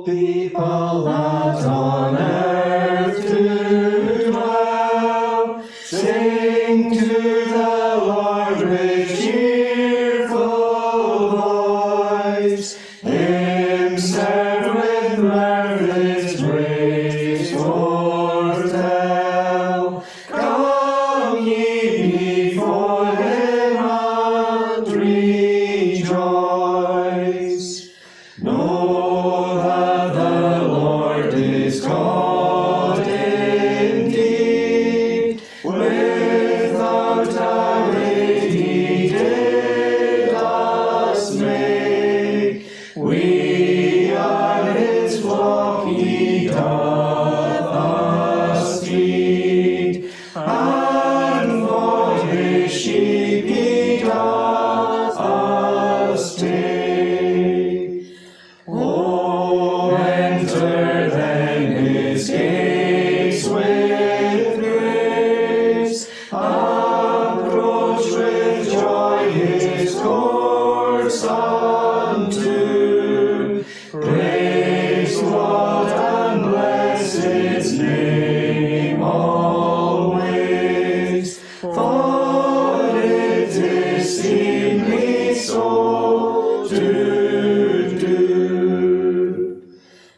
people that on earth do dwell, sing to the Lord with cheerful voice, Him serve with mirth, His praise foretell. Come ye before Him and rejoice. Know that the Lord is God indeed. Without a rate He did us make. We are His flock, He doth us feed, and for His sheep He doth us take. Oh, enter then His gates with grace, approach with joy His courts unto. Praise God and bless His name always, for it is seemly so to do.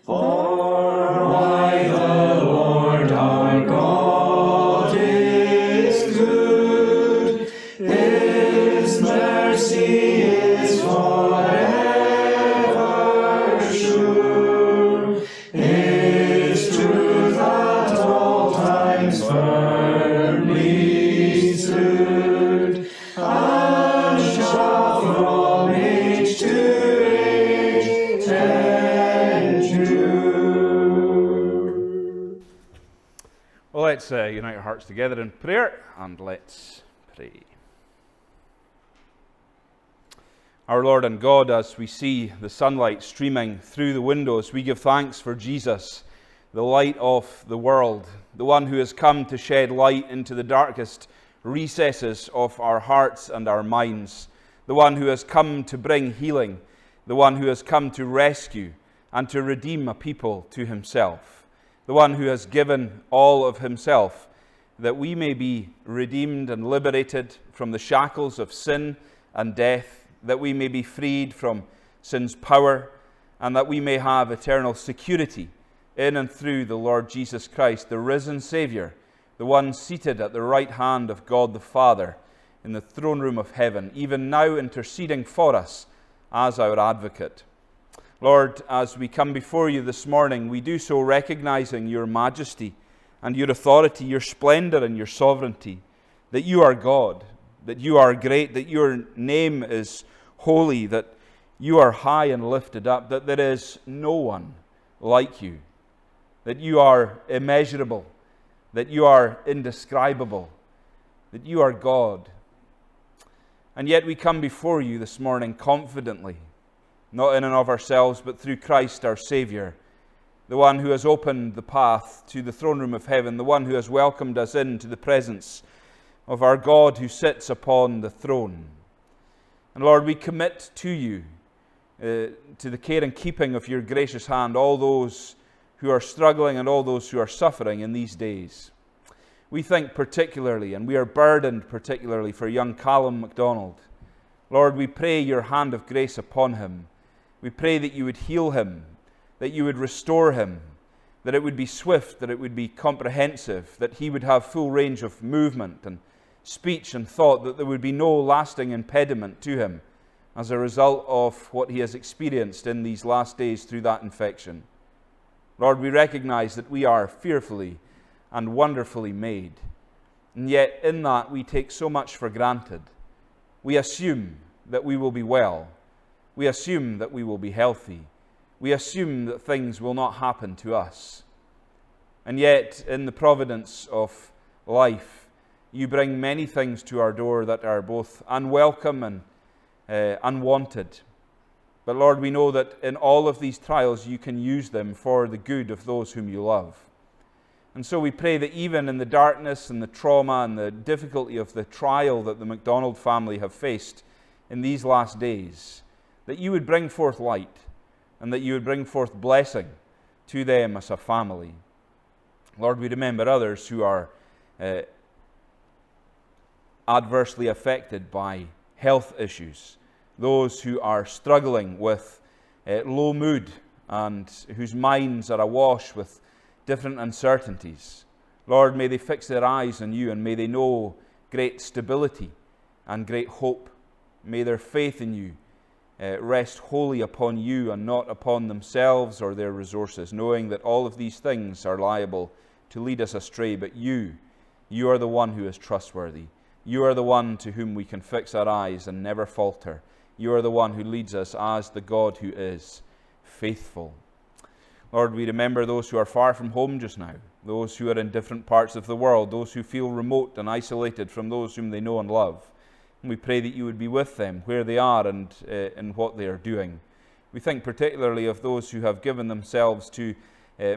For why the Lord our God is good, His mercy is forever sure, His truth at all times firmly stood, and shall from age to age endure. Well, let's unite our hearts together in prayer, and let's pray. Our Lord and God, as we see the sunlight streaming through the windows, we give thanks for Jesus, the light of the world, the one who has come to shed light into the darkest recesses of our hearts and our minds, the one who has come to bring healing, the one who has come to rescue and to redeem a people to Himself, the one who has given all of Himself that we may be redeemed and liberated from the shackles of sin and death, that we may be freed from sin's power, and that we may have eternal security in and through the Lord Jesus Christ, the risen Saviour, the one seated at the right hand of God the Father in the throne room of heaven, even now interceding for us as our advocate. Lord, as we come before you this morning, we do so recognizing your majesty and your authority, your splendor and your sovereignty, that you are God, that you are great, that your name is holy, that you are high and lifted up, that there is no one like you, that you are immeasurable, that you are indescribable, that you are God. And yet we come before you this morning confidently, not in and of ourselves, but through Christ our Saviour, the one who has opened the path to the throne room of heaven, the one who has welcomed us into the presence of our God who sits upon the throne. And Lord, we commit to you, to the care and keeping of your gracious hand, all those who are struggling and all those who are suffering in these days. We think particularly, and we are burdened particularly for young Callum MacDonald. Lord, we pray your hand of grace upon him. We pray that you would heal him, that you would restore him, that it would be swift, that it would be comprehensive, that he would have full range of movement and speech and thought, that there would be no lasting impediment to him as a result of what he has experienced in these last days through that infection. Lord, we recognize that we are fearfully and wonderfully made, and yet in that we take so much for granted. We assume that we will be well. We assume that we will be healthy. We assume that things will not happen to us. And yet, in the providence of life, you bring many things to our door that are both unwelcome and unwanted. But Lord, we know that in all of these trials, you can use them for the good of those whom you love. And so we pray that even in the darkness and the trauma and the difficulty of the trial that the MacDonald family have faced in these last days, that you would bring forth light, and that you would bring forth blessing to them as a family. Lord, we remember others who are adversely affected by health issues, those who are struggling with low mood and whose minds are awash with different uncertainties. Lord, may they fix their eyes on you, and may they know great stability and great hope. May their faith in you rest wholly upon you and not upon themselves or their resources, knowing that all of these things are liable to lead us astray, but you are the one who is trustworthy. You are the one to whom we can fix our eyes and never falter. You are the one who leads us as the God who is faithful. Lord, we remember those who are far from home just now, those who are in different parts of the world, those who feel remote and isolated from those whom they know and love. And we pray that you would be with them where they are and in what they are doing. We think particularly of those who have given themselves to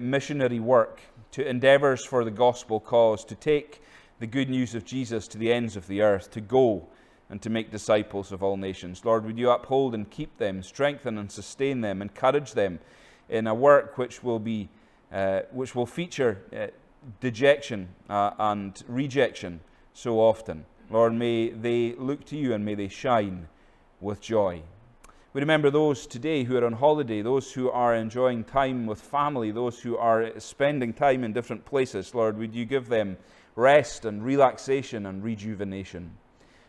missionary work, to endeavours for the gospel cause, to take the good news of Jesus to the ends of the earth, to go and to make disciples of all nations. Lord, would you uphold and keep them, strengthen and sustain them, encourage them in a work which will feature dejection and rejection so often. Lord, may they look to you and may they shine with joy. We remember those today who are on holiday, those who are enjoying time with family, those who are spending time in different places. Lord, would you give them rest and relaxation and rejuvenation.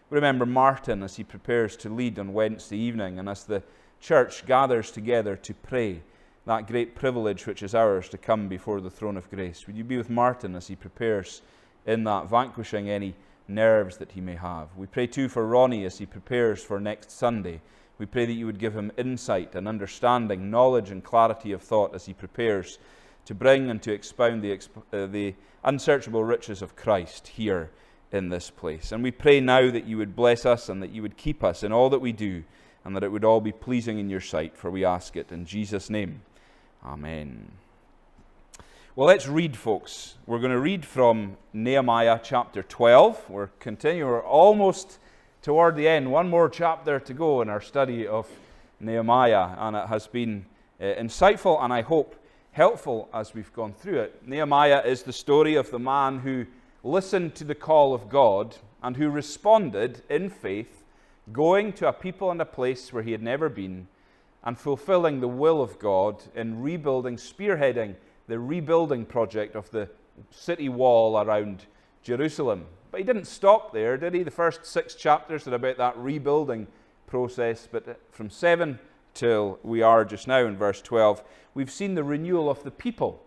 Remember Martin as he prepares to lead on Wednesday evening, and as the church gathers together to pray, that great privilege which is ours to come before the throne of grace. Would you be with Martin as he prepares in that, vanquishing any nerves that he may have. We pray too for Ronnie as he prepares for next Sunday. We pray that you would give him insight and understanding, knowledge and clarity of thought as he prepares to bring and to expound the unsearchable riches of Christ here in this place. And we pray now that you would bless us and that you would keep us in all that we do, and that it would all be pleasing in your sight, for we ask it in Jesus' name. Amen. Well, let's read, folks. We're going to read from Nehemiah chapter 12. We're almost toward the end. One more chapter to go in our study of Nehemiah, and it has been insightful and I hope helpful as we've gone through it. Nehemiah is the story of the man who listened to the call of God and who responded in faith, going to a people and a place where he had never been and fulfilling the will of God in rebuilding, spearheading the rebuilding project of the city wall around Jerusalem. But he didn't stop there, did he? The first 6 chapters are about that rebuilding process, but from 7 till we are just now in verse 12, we've seen the renewal of the people.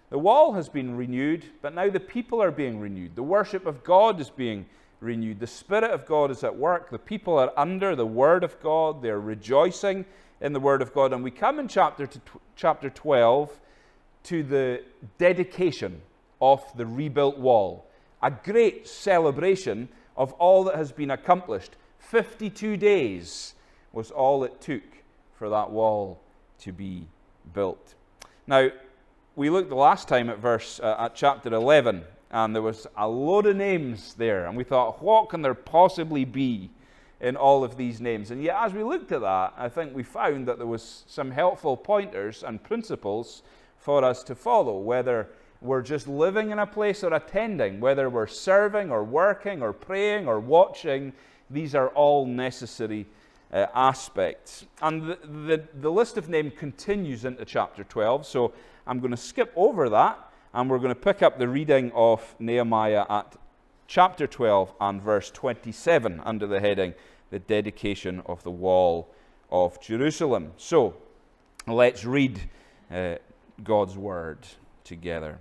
The wall has been renewed, but now the people are being renewed. The worship of God is being renewed. The Spirit of God is at work. The people are under the Word of God. They're rejoicing in the Word of God. And we come in chapter 12 to the dedication of the rebuilt wall. A great celebration of all that has been accomplished. 52 days was all it took for that wall to be built. Now, we looked the last time at chapter 11, and there was a load of names there, and we thought, what can there possibly be in all of these names? And yet, as we looked at that, I think we found that there was some helpful pointers and principles for us to follow, whether we're just living in a place or attending, whether we're serving or working or praying or watching. These are all necessary aspects. And the list of names continues into chapter 12, so I'm going to skip over that, and we're going to pick up the reading of Nehemiah at chapter 12 and verse 27 under the heading, the dedication of the wall of Jerusalem. So, let's read God's word together.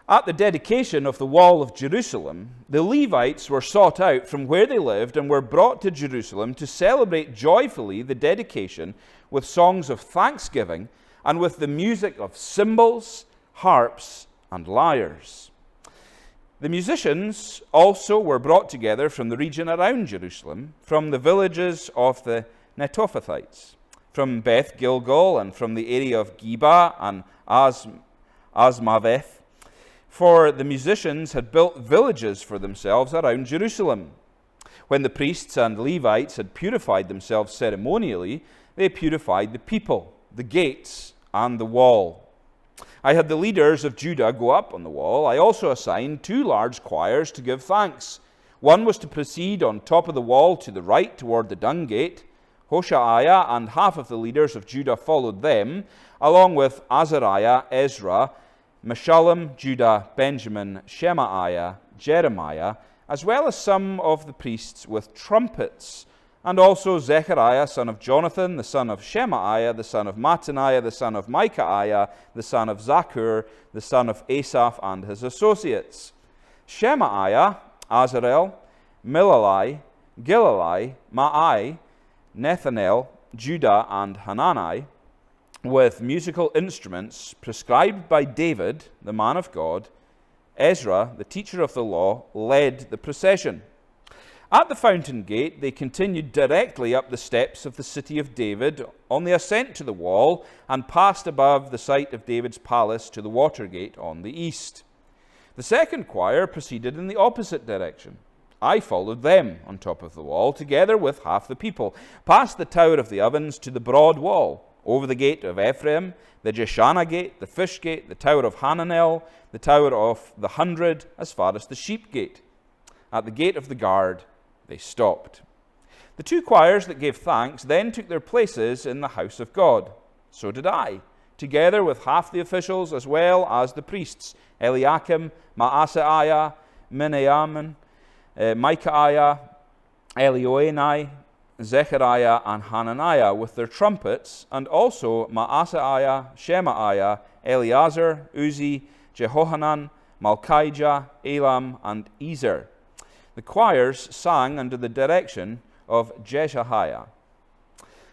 At the dedication of the wall of Jerusalem, the Levites were sought out from where they lived and were brought to Jerusalem to celebrate joyfully the dedication with songs of thanksgiving and with the music of cymbals, harps, and lyres. The musicians also were brought together from the region around Jerusalem, from the villages of the Netophathites, from Beth Gilgal and from the area of Geba and Asmaveth. For the musicians had built villages for themselves around Jerusalem. When the priests and Levites had purified themselves ceremonially, they purified the people. the gates, and the wall. I had the leaders of Judah go up on the wall. I also assigned 2 large choirs to give thanks. One was to proceed on top of the wall to the right toward the dung gate. Hoshaiah and half of the leaders of Judah followed them, along with Azariah, Ezra, Meshullam, Judah, Benjamin, Shemaiah, Jeremiah, as well as some of the priests with trumpets, and also Zechariah, son of Jonathan, the son of Shemaiah, the son of Mattaniah, the son of Micaiah, the son of Zakur, the son of Asaph, and his associates. Shemaiah, Azarel, Milalai, Gilalai, Maai, Nethanel, Judah, and Hanani, with musical instruments prescribed by David, the man of God. Ezra, the teacher of the law, led the procession. At the fountain gate, they continued directly up the steps of the city of David on the ascent to the wall and passed above the site of David's palace to the water gate on the east. The second choir proceeded in the opposite direction. I followed them on top of the wall, together with half the people, past the Tower of the Ovens to the broad wall, over the gate of Ephraim, the Jeshanah gate, the fish gate, the Tower of Hananel, the Tower of the 100, as far as the sheep gate. At the gate of the guard, they stopped. The 2 choirs that gave thanks then took their places in the house of God. So did I, together with half the officials as well as the priests, Eliakim, Maaseiah, Miniamin, Micaiah, Elioenai, Zechariah, and Hananiah with their trumpets, and also Maaseiah, Shemaiah, Eleazar, Uzi, Jehohanan, Malchijah, Elam, and Ezer. The choirs sang under the direction of Jeshahiah.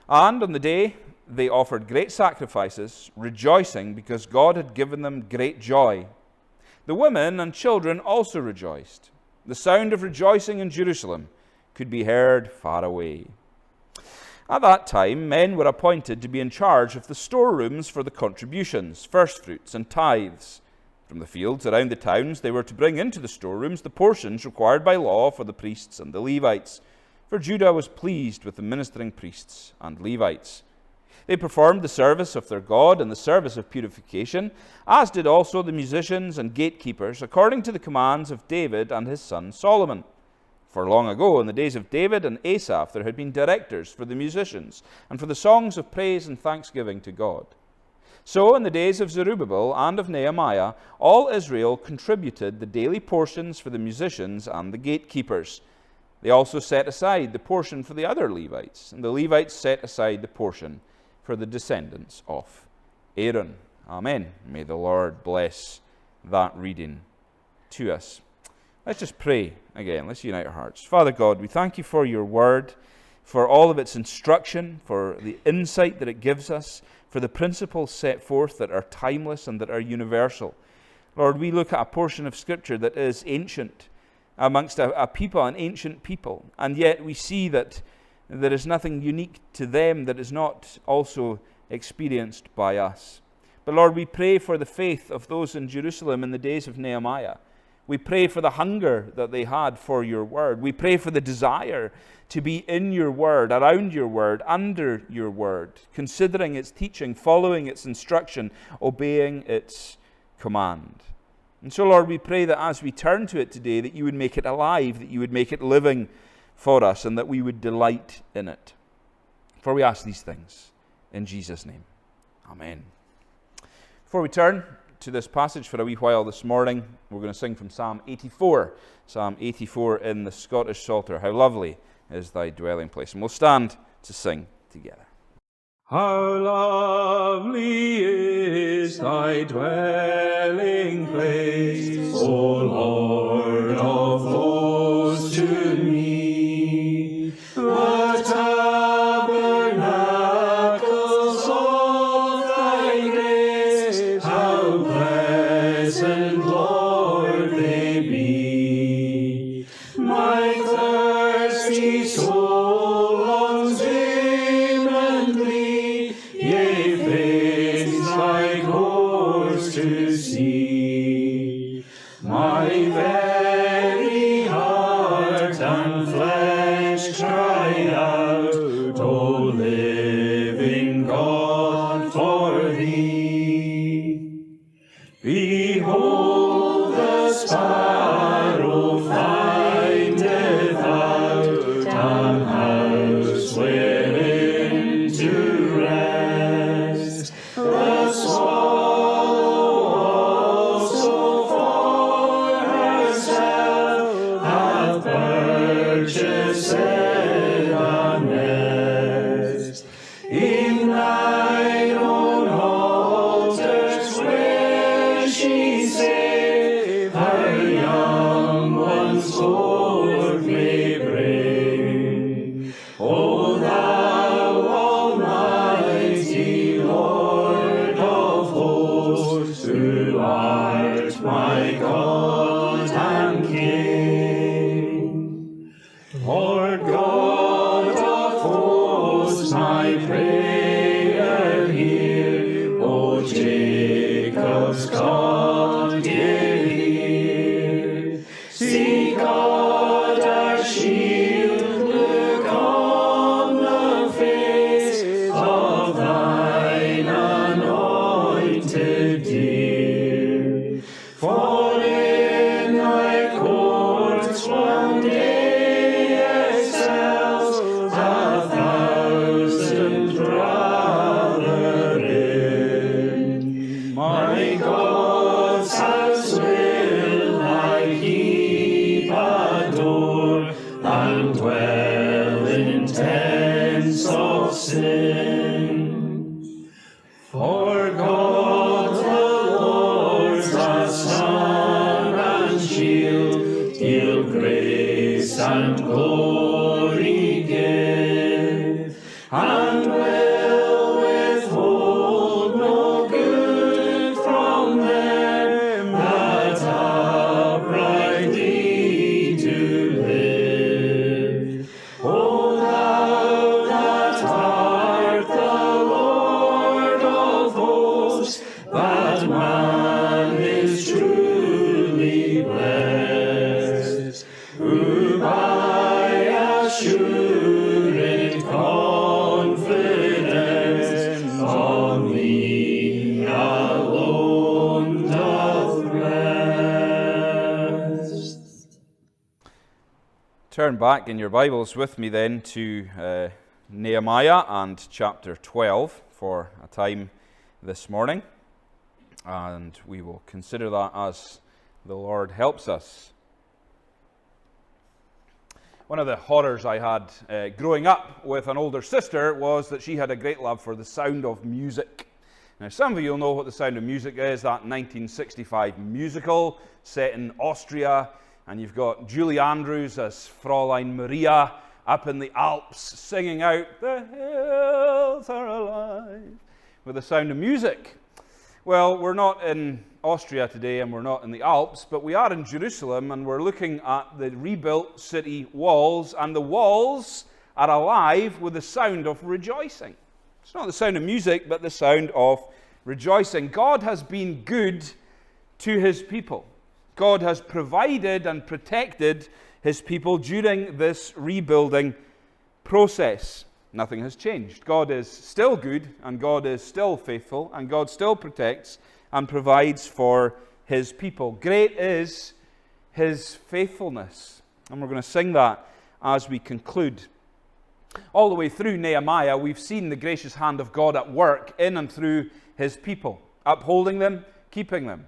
And on the day they offered great sacrifices, rejoicing because God had given them great joy. The women and children also rejoiced. The sound of rejoicing in Jerusalem could be heard far away. At that time, men were appointed to be in charge of the storerooms for the contributions, firstfruits, and tithes. From the fields around the towns, they were to bring into the storerooms the portions required by law for the priests and the Levites, for Judah was pleased with the ministering priests and Levites. They performed the service of their God and the service of purification, as did also the musicians and gatekeepers, according to the commands of David and his son Solomon. For long ago, in the days of David and Asaph, there had been directors for the musicians and for the songs of praise and thanksgiving to God. So in the days of Zerubbabel and of Nehemiah, all Israel contributed the daily portions for the musicians and the gatekeepers. They also set aside the portion for the other Levites, and the Levites set aside the portion for the descendants of Aaron. Amen. May the Lord bless that reading to us. Let's just pray again. Let's unite our hearts. Father God, we thank you for your word, for all of its instruction, for the insight that it gives us, for the principles set forth that are timeless and that are universal. Lord, we look at a portion of Scripture that is ancient amongst a people, an ancient people, and yet we see that there is nothing unique to them that is not also experienced by us. But Lord, we pray for the faith of those in Jerusalem in the days of Nehemiah. We pray for the hunger that they had for your word. We pray for the desire to be in your word, around your word, under your word, considering its teaching, following its instruction, obeying its command. And so, Lord, we pray that as we turn to it today, that you would make it alive, that you would make it living for us, and that we would delight in it. For we ask these things in Jesus' name. Amen. Before we turn to this passage for a wee while this morning, we're going to sing from Psalm 84. Psalm 84 in the Scottish Psalter. How lovely is thy dwelling place. And we'll stand to sing together. How lovely is thy dwelling place, O Lord of hosts, to me. The tabernacles of thy grace, how pleasant, Lord, they be. My thirsty soul longs vehemently, yea, faints like horse to see. My very heart and flesh cry out, O living God, prayer hear, O Jacob's God, give ear. See God our shield, look on the face of thine anointed dear. For in thy courts one day excels 1,000 brethren. My God's house will I keep, adore, and dwell in tents of sin. For God the Lord's the sun and shield, He'll grace and glory give, and will withhold no good from them that uprightly do live. O thou that art the Lord of hosts, that man is truly blessed, who by assured confidence on thee alone doth rest. Turn back in your Bibles with me then to Nehemiah and chapter 12 for a time this morning. And we will consider that as the Lord helps us. One of the horrors I had growing up with an older sister was that she had a great love for the sound of music. Now, some of you will know what the Sound of Music is, that 1965 musical set in Austria, and you've got Julie Andrews as Fräulein Maria up in the Alps singing out, "The hills are alive," with the Sound of Music. Well, we're not in Austria today and we're not in the Alps, but we are in Jerusalem and we're looking at the rebuilt city walls, and the walls are alive with the sound of rejoicing. It's not the sound of music, but the sound of rejoicing. God has been good to his people. God has provided and protected his people during this rebuilding process. Nothing has changed. God is still good, and God is still faithful, and God still protects and provides for his people. Great is his faithfulness. And we're going to sing that as we conclude. All the way through Nehemiah, we've seen the gracious hand of God at work in and through his people, upholding them, keeping them.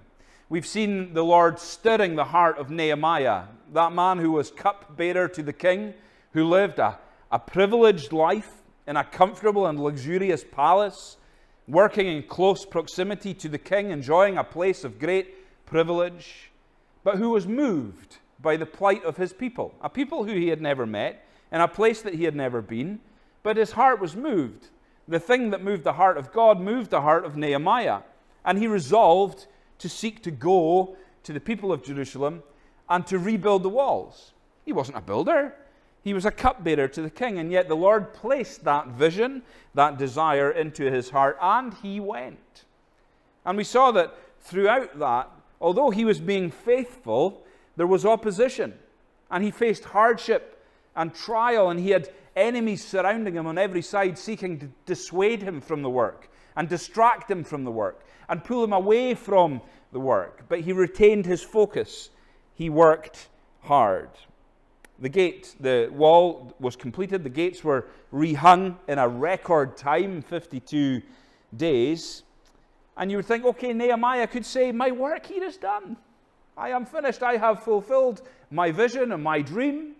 We've seen the Lord stirring the heart of Nehemiah, that man who was cupbearer to the king, who lived a privileged life in a comfortable and luxurious palace, working in close proximity to the king, enjoying a place of great privilege, but who was moved by the plight of his people, a people who he had never met, in a place that he had never been, but his heart was moved. The thing that moved the heart of God moved the heart of Nehemiah, and he resolved to seek to go to the people of Jerusalem and to rebuild the walls. He wasn't a builder. He was a cupbearer to the king, and yet the Lord placed that vision, that desire into his heart, and he went. And we saw that throughout that, although he was being faithful, there was opposition, and he faced hardship and trial, and he had enemies surrounding him on every side, seeking to dissuade him from the work, and distract him from the work, and pull him away from the work. But he retained his focus. He worked hard. The wall was completed. The gates were rehung in a record time, 52 days. And you would think, okay, Nehemiah could say, my work here is done. I am finished. I have fulfilled my vision and my dream.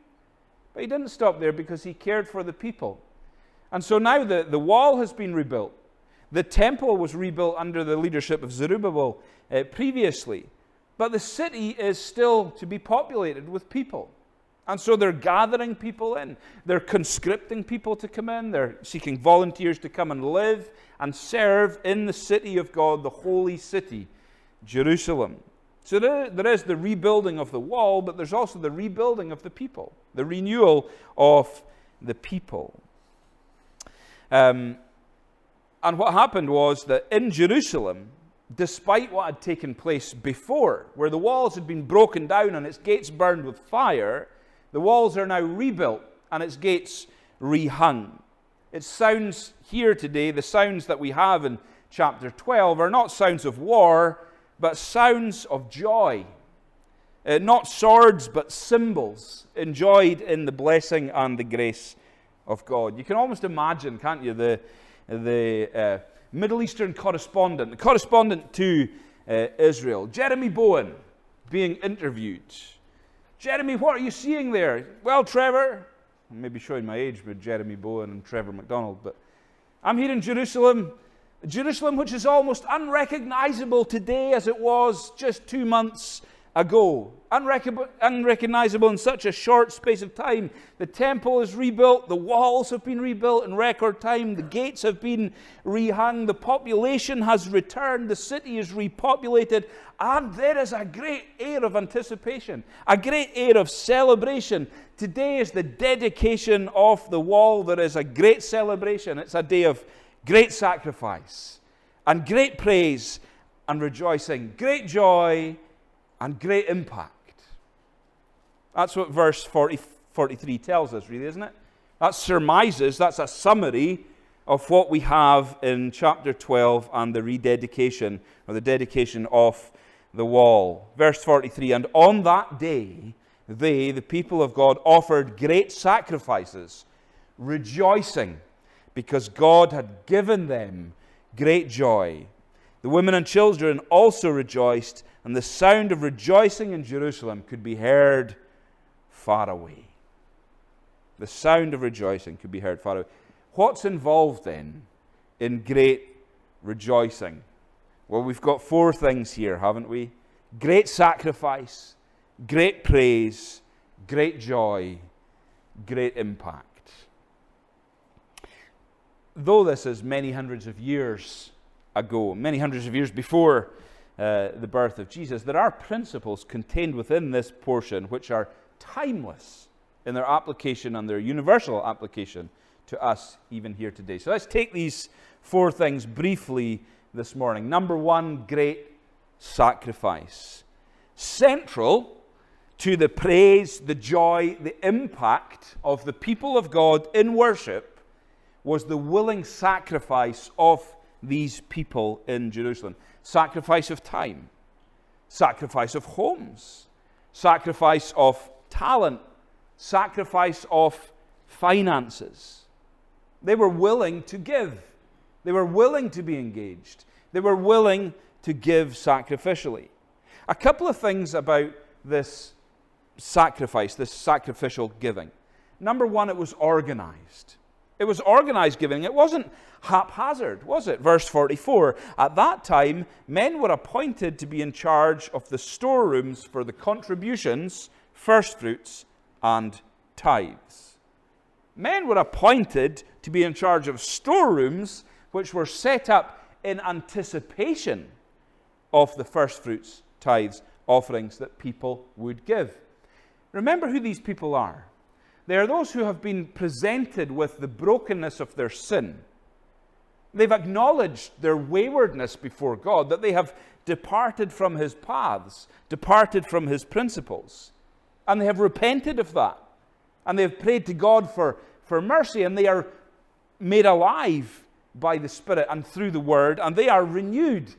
But he didn't stop there, because he cared for the people. And so now the wall has been rebuilt. The temple was rebuilt under the leadership of Zerubbabel previously. But the city is still to be populated with people. And so they're gathering people in. They're conscripting people to come in. They're seeking volunteers to come and live and serve in the city of God, the holy city, Jerusalem. So there is the rebuilding of the wall, but there's also the rebuilding of the people, the renewal of the people. And what happened was that in Jerusalem, despite what had taken place before, where the walls had been broken down and its gates burned with fire, the walls are now rebuilt and its gates rehung. It sounds here today, the sounds that we have in chapter 12 are not sounds of war, but sounds of joy. Not swords, but cymbals enjoyed in the blessing and the grace of God. You can almost imagine, can't you, the Middle Eastern correspondent, the correspondent to Israel, Jeremy Bowen, being interviewed. Jeremy, what are you seeing there? Well, Trevor, I may be showing my age with Jeremy Bowen and Trevor MacDonald, but I'm here in Jerusalem, which is almost unrecognizable today as it was just 2 months ago. Unrecognizable in such a short space of time. The temple is rebuilt, the walls have been rebuilt in record time, the gates have been rehung, the population has returned, the city is repopulated, and there is a great air of anticipation, a great air of celebration. Today is the dedication of the wall. There is a great celebration. It's a day of great sacrifice and great praise and rejoicing, great joy and great impact. That's what verse 43 tells us, really, isn't it? That surmises, that's a summary of what we have in chapter 12 and the rededication, or the dedication of the wall. Verse 43, and on that day, they, the people of God, offered great sacrifices, rejoicing, because God had given them great joy. The women and children also rejoiced, and the sound of rejoicing in Jerusalem could be heard far away. The sound of rejoicing could be heard far away. What's involved then in great rejoicing? Well, we've got 4 things here, haven't we? Great sacrifice, great praise, great joy, great impact. Though this is many hundreds of years ago, many hundreds of years before the birth of Jesus, there are principles contained within this portion which are timeless in their application and their universal application to us even here today. So let's take these 4 things briefly this morning. Number 1, great sacrifice. Central to the praise, the joy, the impact of the people of God in worship was the willing sacrifice of these people in Jerusalem. Sacrifice of time, sacrifice of homes, sacrifice of talent, sacrifice of finances. They were willing to give. They were willing to be engaged. They were willing to give sacrificially. A couple of things about this sacrifice, this sacrificial giving. Number 1, it was organized. It was organized giving. It wasn't haphazard, was it? Verse 44, at that time, men were appointed to be in charge of the storerooms for the contributions, first fruits, and tithes. Men were appointed to be in charge of storerooms which were set up in anticipation of the first fruits, tithes, offerings that people would give. Remember who these people are. They are those who have been presented with the brokenness of their sin. They've acknowledged their waywardness before God, that they have departed from His paths, departed from His principles. And they have repented of that. And they have prayed to God for mercy, and they are made alive by the Spirit and through the Word, and they are renewed.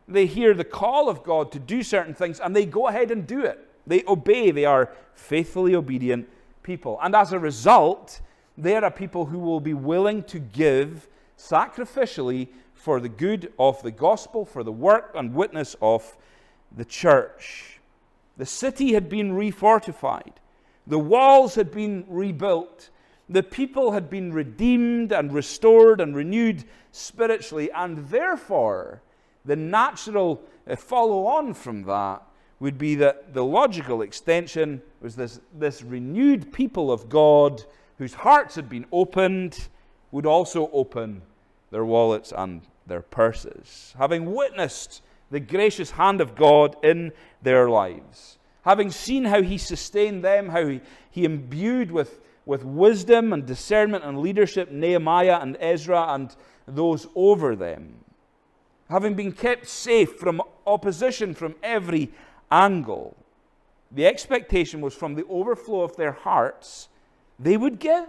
They hear the call of God to do certain things, and they go ahead and do it. They obey. They are faithfully obedient people. And as a result, they are a people who will be willing to give sacrificially for the good of the gospel, for the work and witness of the church. The city had been refortified. The walls had been rebuilt. The people had been redeemed and restored and renewed spiritually, and therefore the natural follow-on from that would be that the logical extension was this renewed people of God whose hearts had been opened would also open their wallets and their purses, having witnessed the gracious hand of God in their lives, having seen how He sustained them, how He imbued with with wisdom and discernment and leadership, Nehemiah and Ezra and those over them. Having been kept safe from opposition from every angle, the expectation was from the overflow of their hearts, they would give.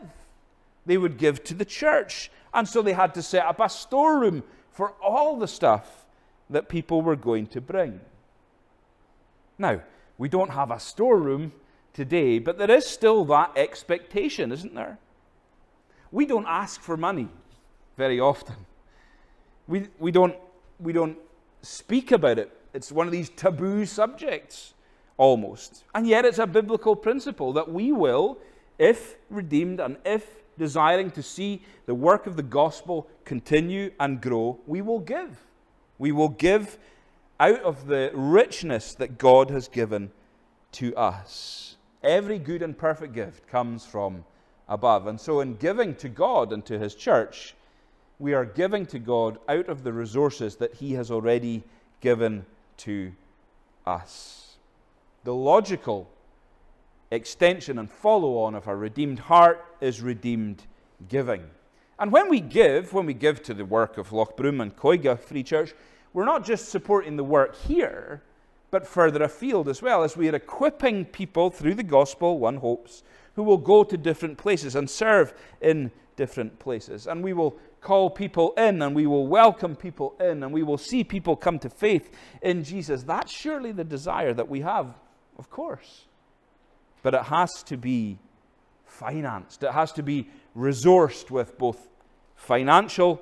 They would give to the church. And so they had to set up a storeroom for all the stuff that people were going to bring. Now, we don't have a storeroom today, but there is still that expectation, isn't there? We don't ask for money very often. We don't speak about it. It's one of these taboo subjects, almost. And yet it's a biblical principle that we will, if redeemed and if desiring to see the work of the gospel continue and grow, we will give. We will give out of the richness that God has given to us. Every good and perfect gift comes from above. And so in giving to God and to His church, we are giving to God out of the resources that He has already given to us. The logical extension and follow-on of a redeemed heart is redeemed giving. And when we give to the work of Lochbroom and Coigach Free Church, we're not just supporting the work here, but further afield as well, as we are equipping people through the gospel, one hopes, who will go to different places and serve in different places. And we will call people in, and we will welcome people in, and we will see people come to faith in Jesus. That's surely the desire that we have, of course. But it has to be financed. It has to be resourced with both financial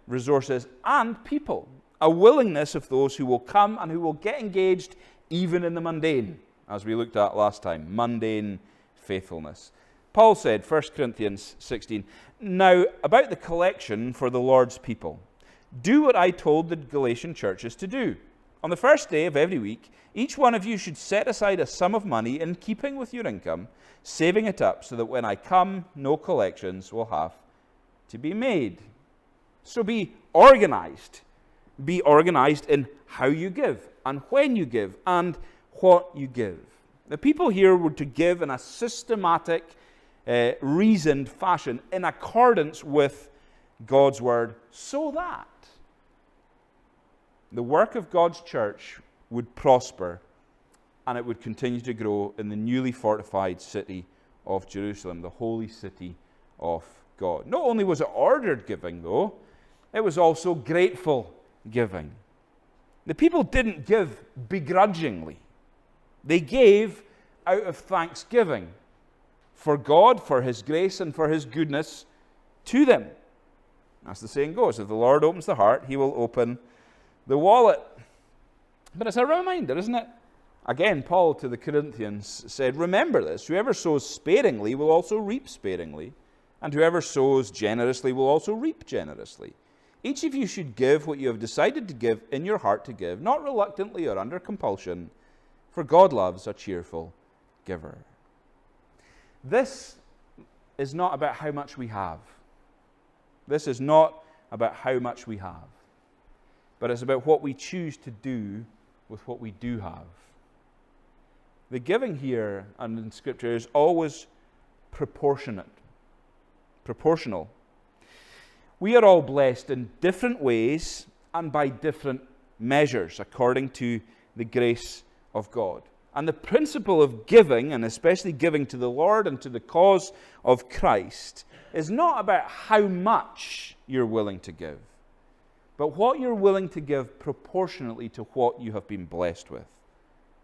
resources and people. A willingness of those who will come and who will get engaged even in the mundane, as we looked at last time, mundane faithfulness. Paul said, 1 Corinthians 16, "Now about the collection for the Lord's people, do what I told the Galatian churches to do. On the first day of every week, each one of you should set aside a sum of money in keeping with your income, saving it up so that when I come, no collections will have to be made." So be organized. Be organized in how you give, and when you give, and what you give. The people here were to give in a systematic, reasoned fashion in accordance with God's word, so that the work of God's church would prosper and it would continue to grow in the newly fortified city of Jerusalem, the holy city of God. Not only was it ordered giving, though, it was also grateful giving. The people didn't give begrudgingly. They gave out of thanksgiving for God, for His grace, and for His goodness to them. As the saying goes, if the Lord opens the heart, He will open the wallet. But it's a reminder, isn't it? Again, Paul to the Corinthians said, "Remember this, whoever sows sparingly will also reap sparingly, and whoever sows generously will also reap generously. Each of you should give what you have decided to give in your heart to give, not reluctantly or under compulsion, for God loves a cheerful giver." This is not about how much we have. This is not about how much we have. But it's about what we choose to do with what we do have. The giving here and in Scripture is always proportional. We are all blessed in different ways and by different measures according to the grace of God. And the principle of giving, and especially giving to the Lord and to the cause of Christ, is not about how much you're willing to give, but what you're willing to give proportionately to what you have been blessed with.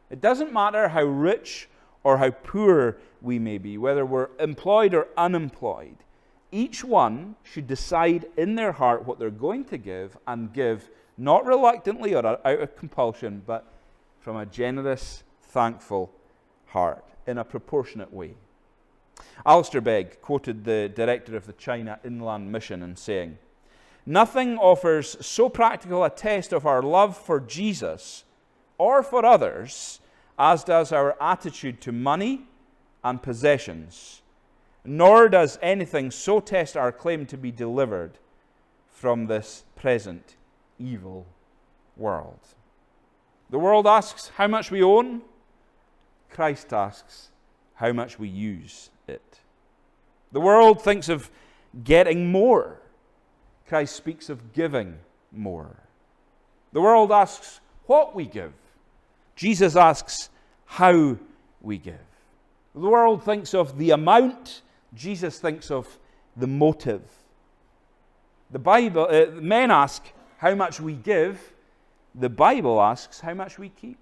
It doesn't matter how rich or how poor we may be, whether we're employed or unemployed. Each one should decide in their heart what they're going to give, and give not reluctantly or out of compulsion, but from a generous, thankful heart in a proportionate way. Alistair Begg quoted the director of the China Inland Mission in saying, "Nothing offers so practical a test of our love for Jesus or for others as does our attitude to money and possessions. Nor does anything so test our claim to be delivered from this present evil world." The world asks how much we own. Christ asks how much we use it. The world thinks of getting more. Christ speaks of giving more. The world asks what we give. Jesus asks how we give. The world thinks of the amount. Jesus thinks of the motive. The Bible, men ask how much we give. The Bible asks how much we keep.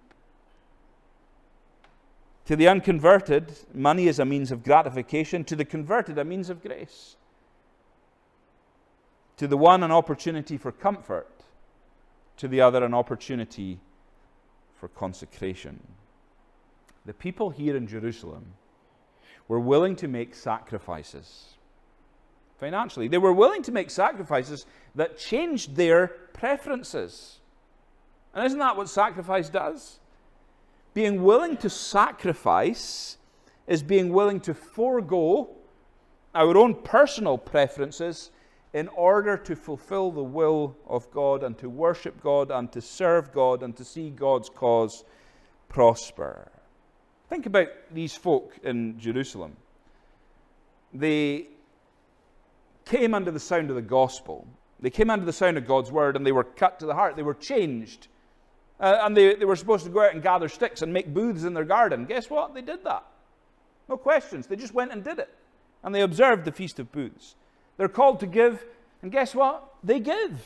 To the unconverted, money is a means of gratification. To the converted, a means of grace. To the one, an opportunity for comfort. To the other, an opportunity for consecration. The people here in Jerusalem were willing to make sacrifices. Financially, they were willing to make sacrifices that changed their preferences. And isn't that what sacrifice does? Being willing to sacrifice is being willing to forego our own personal preferences in order to fulfill the will of God and to worship God and to serve God and to see God's cause prosper. Think about these folk in Jerusalem. They came under the sound of the gospel. They came under the sound of God's word and they were cut to the heart. They were changed. And they were supposed to go out and gather sticks and make booths in their garden. Guess what? They did that. No questions. They just went and did it. And they observed the Feast of Booths. They're called to give, and guess what? They give.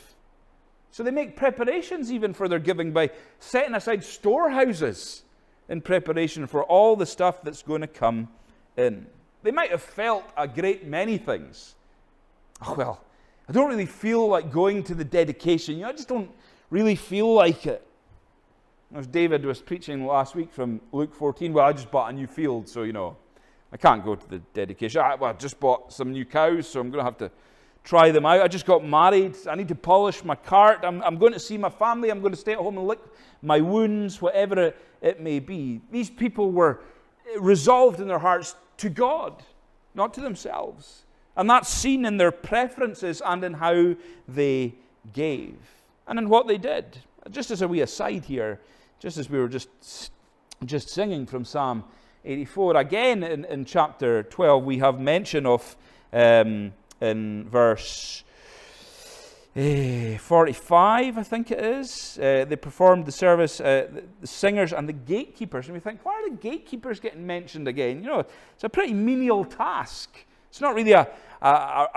So they make preparations even for their giving by setting aside storehouses in preparation for all the stuff that's going to come in. They might have felt a great many things. Oh, well, I don't really feel like going to the dedication. I just don't really feel like it. As David was preaching last week from Luke 14, well, I just bought a new field, so, I can't go to the dedication. I just bought some new cows, so I'm going to have to try them out. I just got married. I need to polish my cart. I'm going to see my family. I'm going to stay at home and lick my wounds, whatever it may be. These people were resolved in their hearts to God, not to themselves. And that's seen in their preferences and in how they gave and in what they did. Just as a wee aside here, just as we were just singing from Psalm 84, again in chapter 12, we have mention of, in verse 45, I think it is, they performed the service, the singers and the gatekeepers. And we think, why are the gatekeepers getting mentioned again? It's a pretty menial task. It's not really a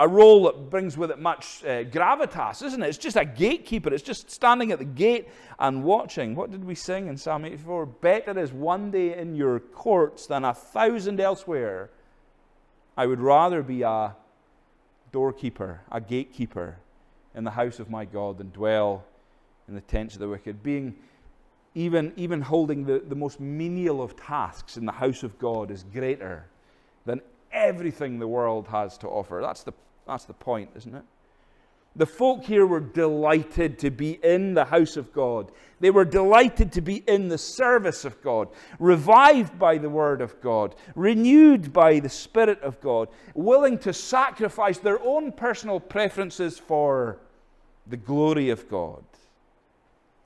role that brings with it much gravitas, isn't it? It's just a gatekeeper. It's just standing at the gate and watching. What did we sing in Psalm 84? Better is one day in your courts than 1,000 elsewhere. I would rather be a doorkeeper, a gatekeeper in the house of my God than dwell in the tents of the wicked. Being even holding the most menial of tasks in the house of God is greater than everything the world has to offer. That's the point, isn't it? The folk here were delighted to be in the house of God. They were delighted to be in the service of God, revived by the word of God, renewed by the Spirit of God, willing to sacrifice their own personal preferences for the glory of God.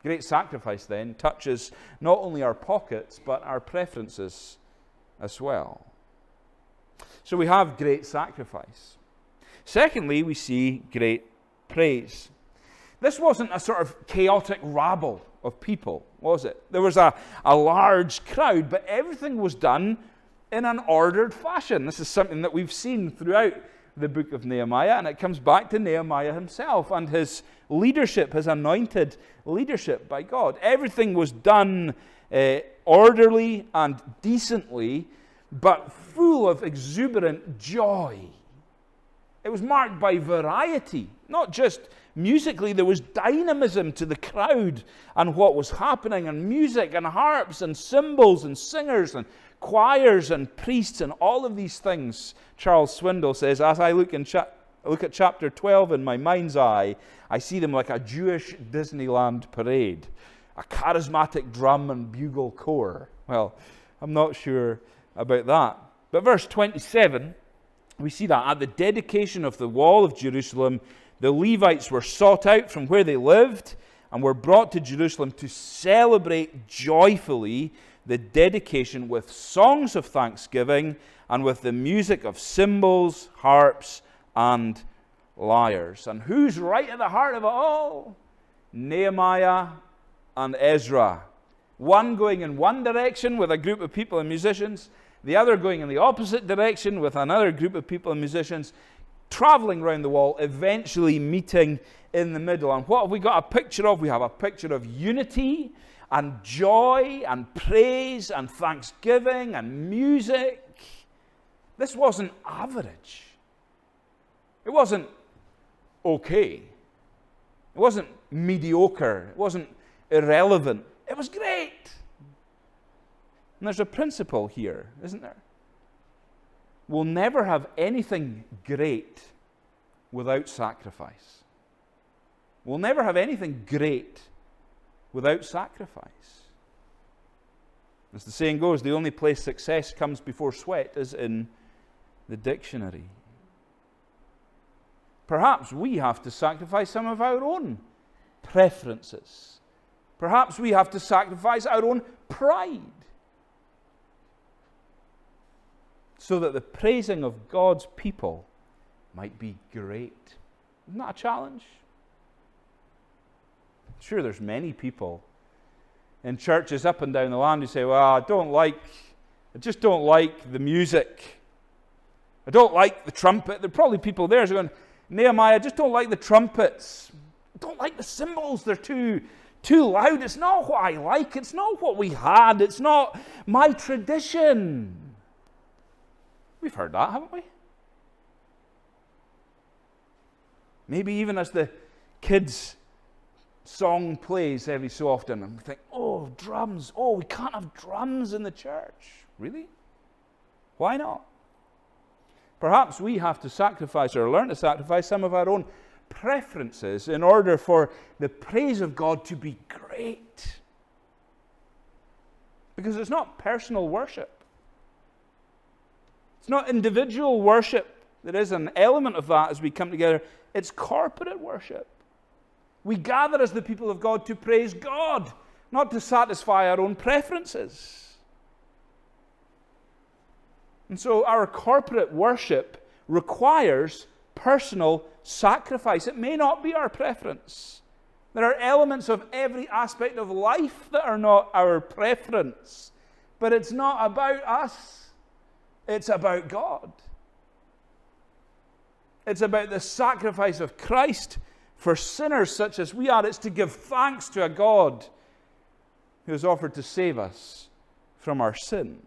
Great sacrifice then touches not only our pockets, but our preferences as well. So we have great sacrifice. Secondly, we see great praise. This wasn't a sort of chaotic rabble of people, was it? There was a large crowd, but everything was done in an ordered fashion. This is something that we've seen throughout the book of Nehemiah, and it comes back to Nehemiah himself and his leadership, his anointed leadership by God. Everything was done orderly and decently, but full of exuberant joy. It was marked by variety, not just musically. There was dynamism to the crowd and what was happening, and music and harps and cymbals and singers and choirs and priests and all of these things. Charles Swindoll says, as I look at chapter 12 in my mind's eye, I see them like a Jewish Disneyland parade, a charismatic drum and bugle corps. Well, I'm not sure about that. But verse 27, we see that at the dedication of the wall of Jerusalem, the Levites were sought out from where they lived and were brought to Jerusalem to celebrate joyfully the dedication with songs of thanksgiving and with the music of cymbals, harps, and lyres. And who's right at the heart of it all? Nehemiah and Ezra. One going in one direction with a group of people and musicians, the other going in the opposite direction with another group of people and musicians, traveling around the wall, eventually meeting in the middle. And what have we got a picture of? We have a picture of unity and joy and praise and thanksgiving and music. This wasn't average. It wasn't okay. It wasn't mediocre. It wasn't irrelevant. It was great. And there's a principle here, isn't there? We'll never have anything great without sacrifice. We'll never have anything great without sacrifice. As the saying goes, the only place success comes before sweat is in the dictionary. Perhaps we have to sacrifice some of our own preferences. Perhaps we have to sacrifice our own pride so that the praising of God's people might be great. Isn't that a challenge? Sure, there's many people in churches up and down the land who say, well, I just don't like the music. I don't like the trumpet. There are probably people there who are going, Nehemiah, I just don't like the trumpets. I don't like the cymbals. They're too loud. It's not what I like. It's not what we had. It's not my tradition. We've heard that, haven't we? Maybe even as the kids' song plays every so often, and we think, oh, drums. Oh, we can't have drums in the church. Really? Why not? Perhaps we have to sacrifice or learn to sacrifice some of our own preferences in order for the praise of God to be great. Because it's not personal worship. It's not individual worship. There is an element of that as we come together. It's corporate worship. We gather as the people of God to praise God, not to satisfy our own preferences. And so our corporate worship requires personal sacrifice. It may not be our preference. There are elements of every aspect of life that are not our preference. But it's not about us. It's about God. It's about the sacrifice of Christ for sinners such as we are. It's to give thanks to a God who has offered to save us from our sin.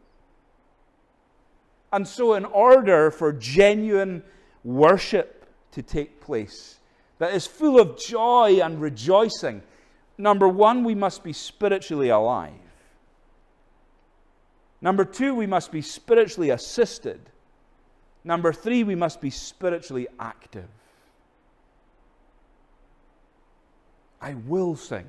And so in order for genuine worship to take place that is full of joy and rejoicing, number one, we must be spiritually alive. Number two, we must be spiritually assisted. Number three, we must be spiritually active. I will sing.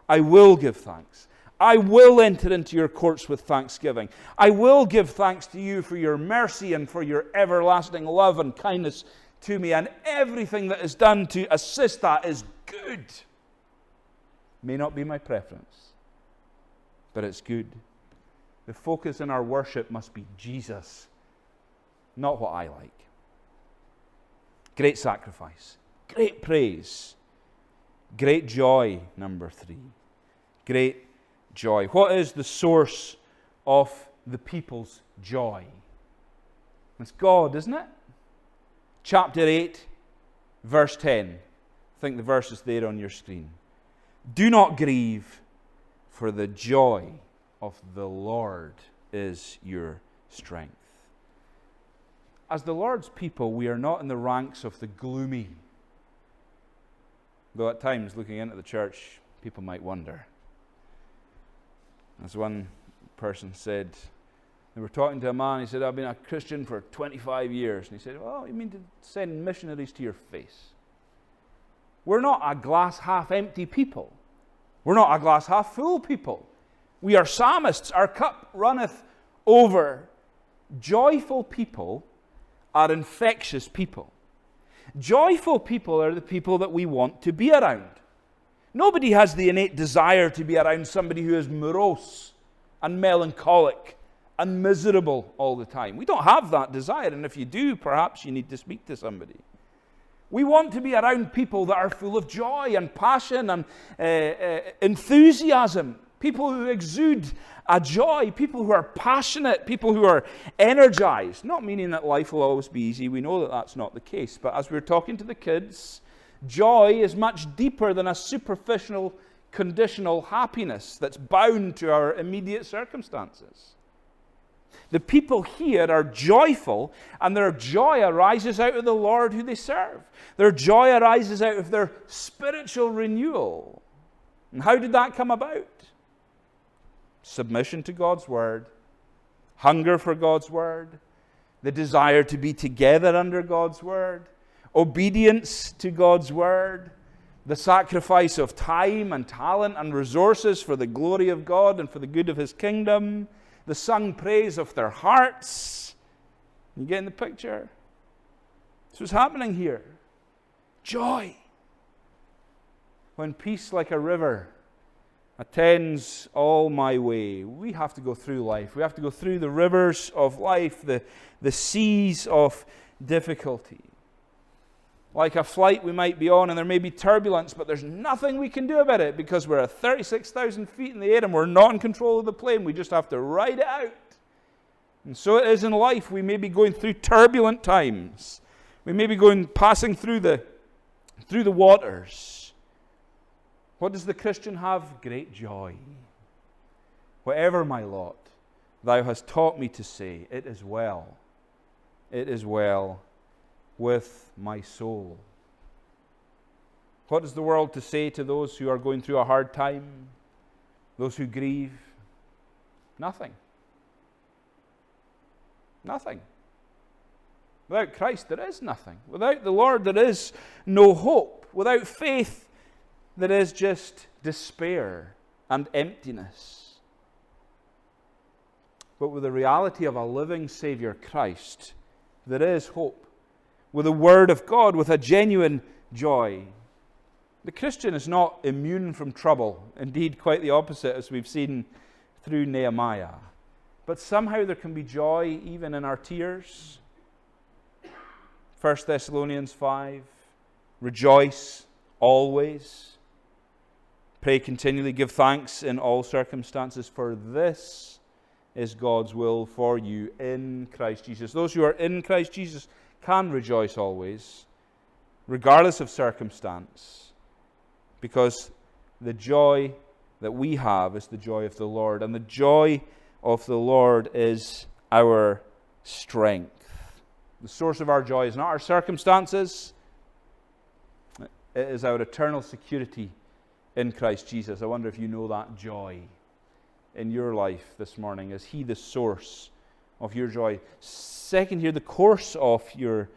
I will give thanks. I will enter into your courts with thanksgiving. I will give thanks to you for your mercy and for your everlasting love and kindness to me. And everything that is done to assist that is good. May not be my preference, but it's good. The focus in our worship must be Jesus, not what I like. Great sacrifice, great praise, great joy, number three. Great joy. What is the source of the people's joy? It's God, isn't it? Chapter 8, verse 10. I think the verse is there on your screen. Do not grieve, for the joy of the Lord is your strength. As the Lord's people, we are not in the ranks of the gloomy. Though at times, looking into the church, people might wonder. As one person said, they were talking to a man, he said, I've been a Christian for 25 years. And he said, well, you mean to send missionaries to your face? We're not a glass half empty people. We're not a glass half full people. We are psalmists. Our cup runneth over. Joyful people are infectious people. Joyful people are the people that we want to be around. Nobody has the innate desire to be around somebody who is morose and melancholic and miserable all the time. We don't have that desire, and if you do, perhaps you need to speak to somebody. We want to be around people that are full of joy and passion and enthusiasm, people who exude a joy, people who are passionate, people who are energized. Not meaning that life will always be easy. We know that that's not the case. But as we were talking to the kids, joy is much deeper than a superficial, conditional happiness that's bound to our immediate circumstances. The people here are joyful, and their joy arises out of the Lord who they serve. Their joy arises out of their spiritual renewal. And how did that come about? Submission to God's Word, hunger for God's Word, the desire to be together under God's Word, obedience to God's Word, the sacrifice of time and talent and resources for the glory of God and for the good of His kingdom, the sung praise of their hearts. You getting the picture? That's what's happening here. Joy. When peace like a river attends all my way. We have to go through life. We have to go through the rivers of life, the seas of difficulty. Like a flight we might be on, and there may be turbulence, but there's nothing we can do about it because we're at 36,000 feet in the air and we're not in control of the plane. We just have to ride it out. And so it is in life. We may be going through turbulent times. We may be passing through the waters. What does the Christian have? Great joy. Whatever my lot, thou hast taught me to say, it is well. It is well with my soul. What is the world to say to those who are going through a hard time? Those who grieve? Nothing. Nothing. Without Christ, there is nothing. Without the Lord, there is no hope. Without faith, there is just despair and emptiness. But with the reality of a living Savior, Christ, there is hope. With the Word of God, with a genuine joy. The Christian is not immune from trouble. Indeed, quite the opposite, as we've seen through Nehemiah. But somehow there can be joy even in our tears. 1 Thessalonians 5, rejoice always. Pray continually, give thanks in all circumstances, for this is God's will for you in Christ Jesus. Those who are in Christ Jesus can rejoice always, regardless of circumstance, because the joy that we have is the joy of the Lord, and the joy of the Lord is our strength. The source of our joy is not our circumstances, it is our eternal security in Christ Jesus. I wonder if you know that joy in your life this morning. Is He the source of your joy? Second here, the course of your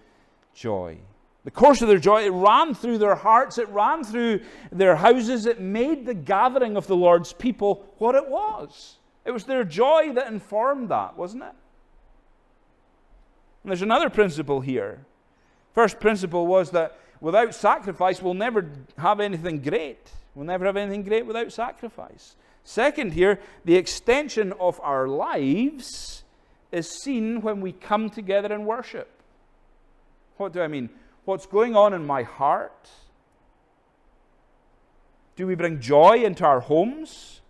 joy. The course of their joy, it ran through their hearts, it ran through their houses, it made the gathering of the Lord's people what it was. It was their joy that informed that, wasn't it? And there's another principle here. First principle was that without sacrifice, we'll never have anything great. We'll never have anything great without sacrifice. Second here, the extension of our lives is seen when we come together and worship. What do I mean? What's going on in my heart? Do we bring joy into our homes?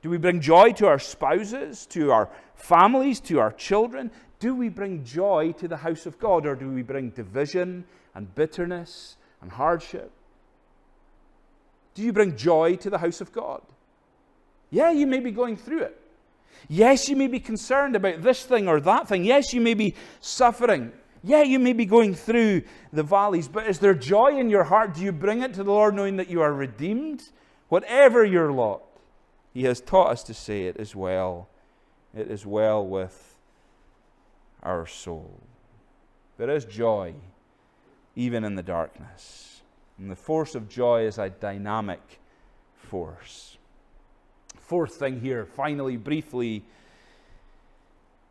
Do we bring joy to our spouses, to our families, to our children? Do we bring joy to the house of God, or do we bring division and bitterness and hardship? Do you bring joy to the house of God? Yeah, you may be going through it. Yes, you may be concerned about this thing or that thing. Yes, you may be suffering. Yeah, you may be going through the valleys, but is there joy in your heart? Do you bring it to the Lord knowing that you are redeemed? Whatever your lot, He has taught us to say it is well. It is well with our soul. There is joy even in the darkness. And the force of joy is a dynamic force. Fourth thing here, finally, briefly,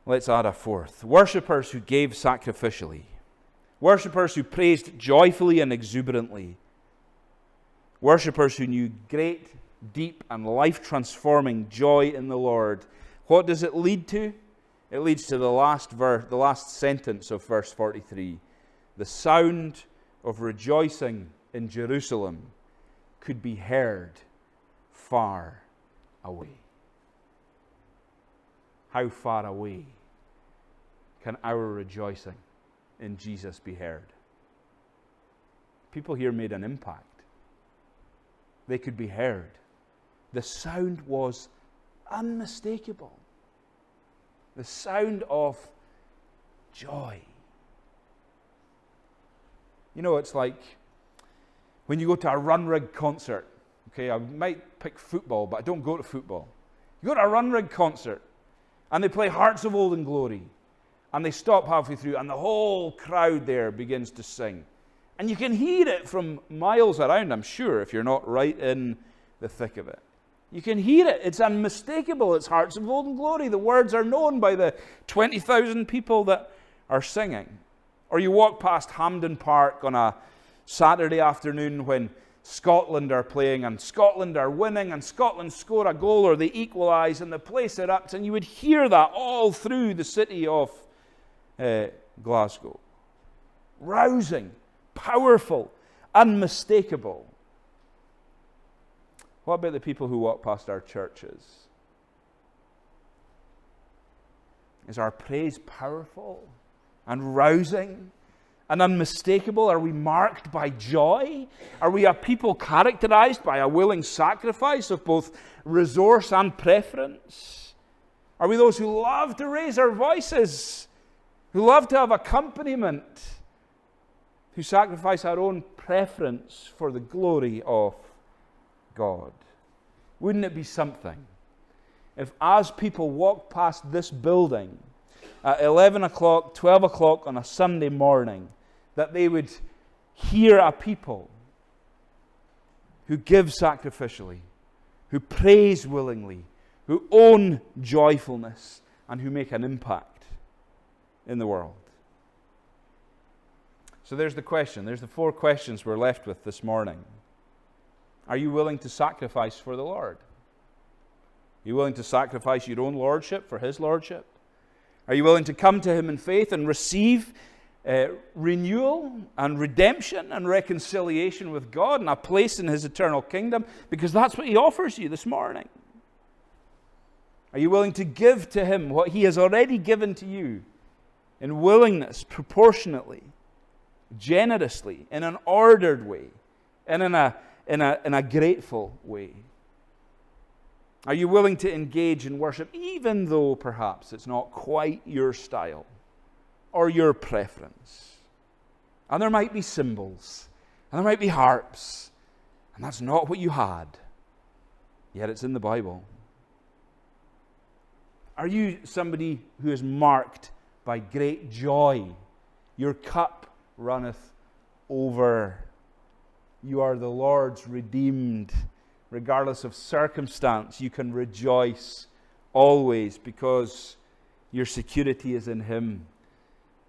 let's add a fourth. Worshippers who gave sacrificially. Worshippers who praised joyfully and exuberantly. Worshippers who knew great deep and life-transforming joy in the Lord, what does it lead to? It leads to the last sentence of verse 43. The sound of rejoicing in Jerusalem could be heard far away. How far away can our rejoicing in Jesus be heard? People here made an impact. They could be heard. The sound was unmistakable. The sound of joy. You know, it's like when you go to a run rig concert. Okay, I might pick football, but I don't go to football. You go to a run rig concert, and they play Hearts of Old and Glory, and they stop halfway through, and the whole crowd there begins to sing. And you can hear it from miles around, I'm sure, if you're not right in the thick of it. You can hear it. It's unmistakable. It's Hearts of Old and Glory. The words are known by the 20,000 people that are singing. Or you walk past Hampden Park on a Saturday afternoon when Scotland are playing and Scotland are winning and Scotland score a goal or they equalise and the place erupts, and you would hear that all through the city of Glasgow. Rousing, powerful, unmistakable. What about the people who walk past our churches? Is our praise powerful and rousing and unmistakable? Are we marked by joy? Are we a people characterized by a willing sacrifice of both resource and preference? Are we those who love to raise our voices, who love to have accompaniment, who sacrifice our own preference for the glory of God? Wouldn't it be something if, as people walk past this building at 11 o'clock, 12 o'clock on a Sunday morning, that they would hear a people who give sacrificially, who praise willingly, who own joyfulness, and who make an impact in the world? So there's the question. There's the 4 questions we're left with this morning. Are you willing to sacrifice for the Lord? Are you willing to sacrifice your own lordship for His lordship? Are you willing to come to Him in faith and receive renewal and redemption and reconciliation with God and a place in His eternal kingdom? Because that's what He offers you this morning. Are you willing to give to Him what He has already given to you in willingness, proportionately, generously, in an ordered way, and in a grateful way? Are you willing to engage in worship even though perhaps it's not quite your style or your preference? And there might be cymbals, and there might be harps, and that's not what you had, yet it's in the Bible. Are you somebody who is marked by great joy? Your cup runneth over. You are the Lord's redeemed. Regardless of circumstance, you can rejoice always because your security is in Him.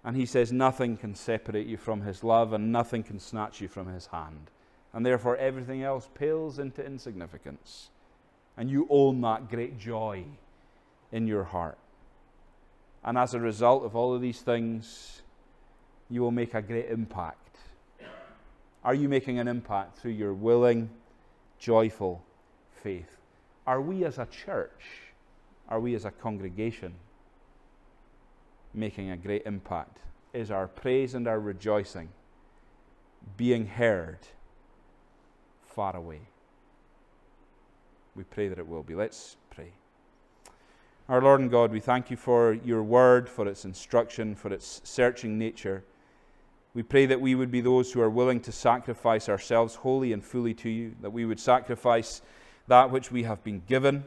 And He says nothing can separate you from His love and nothing can snatch you from His hand. And therefore everything else pales into insignificance. And you own that great joy in your heart. And as a result of all of these things, you will make a great impact. Are you making an impact through your willing, joyful faith? Are we as a church, are we as a congregation making a great impact? Is our praise and our rejoicing being heard far away? We pray that it will be. Let's pray. Our Lord and God, we thank You for Your word, for its instruction, for its searching nature. We pray that we would be those who are willing to sacrifice ourselves wholly and fully to You, that we would sacrifice that which we have been given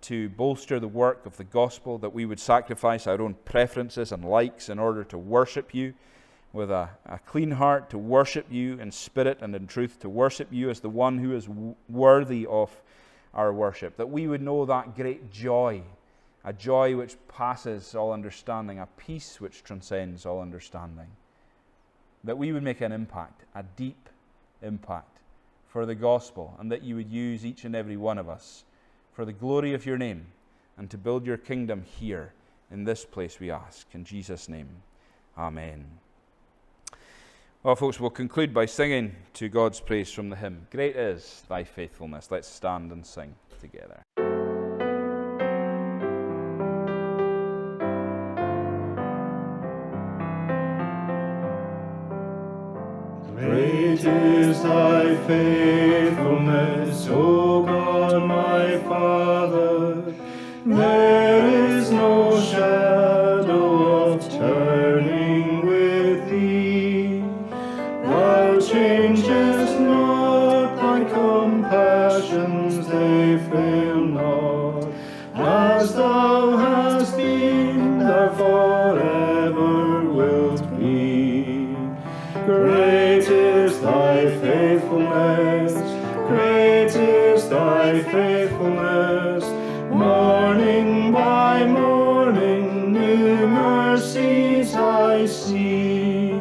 to bolster the work of the gospel, that we would sacrifice our own preferences and likes in order to worship You with a clean heart, to worship You in spirit and in truth, to worship You as the one who is worthy of our worship, that we would know that great joy, a joy which passes all understanding, a peace which transcends all understanding. That we would make an impact, a deep impact for the gospel, and that you would use each and every one of us for the glory of your name and to build your kingdom here in this place, we ask. In Jesus' name, amen. Well, folks, we'll conclude by singing to God's praise from the hymn, Great is Thy Faithfulness. Let's stand and sing together. Great is thy faithfulness, O God my Father. There is no shadow of turning with thee. Thou changest not, thy compassions they fail not. As thou hast been, thou forever wilt be. Great is thy faithfulness, great is thy faithfulness. Morning by morning, new mercies I see.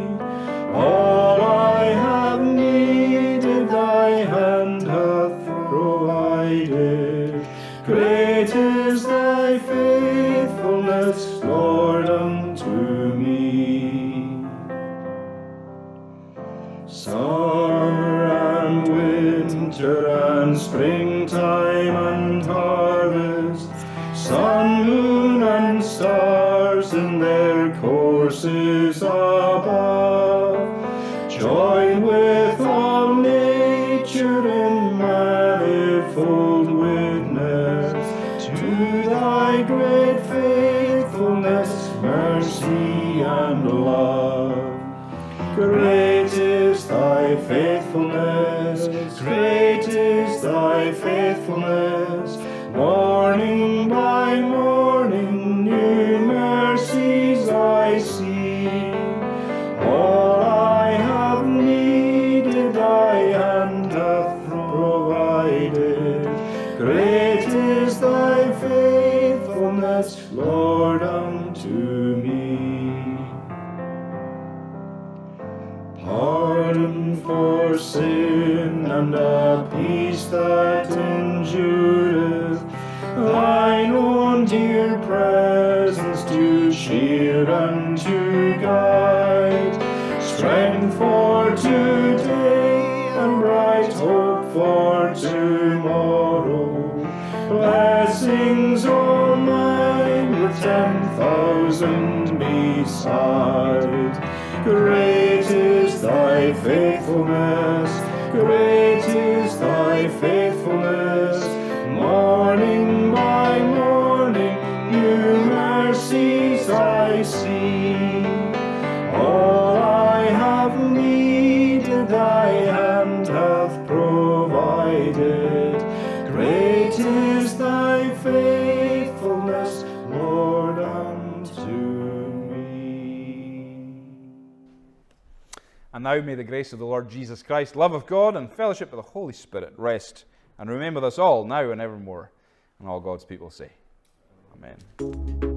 All I have needed, thy hand hath provided. Great is thy faithfulness, Lord, unto me. Summer and winter and springtime and harvest, sun, moon, and stars in their courses above, join with all nature in manifold witness to thy great faithfulness, mercy, and love. Great is thy faithfulness, great is thy faithfulness. Morning by morning, new mercies I see. All I have needed, thy hand hath provided. Great is thy faithfulness, Lord, unto me. Pardon for sin and a peace that endureth, thine own dear presence to cheer and to guide, strength for today and bright hope for tomorrow, blessings all mine with 10,000 beside. Great is thy faithfulness, great is thy faithfulness. Morning by morning, new mercies I see. All I have needed, thy hand hath provided. Great is thy faithfulness, Lord, unto me. And now may the grace of the Lord Jesus Christ, love of God, and fellowship of the Holy Spirit rest and remain with us all, now and evermore. And all God's people say, Amen.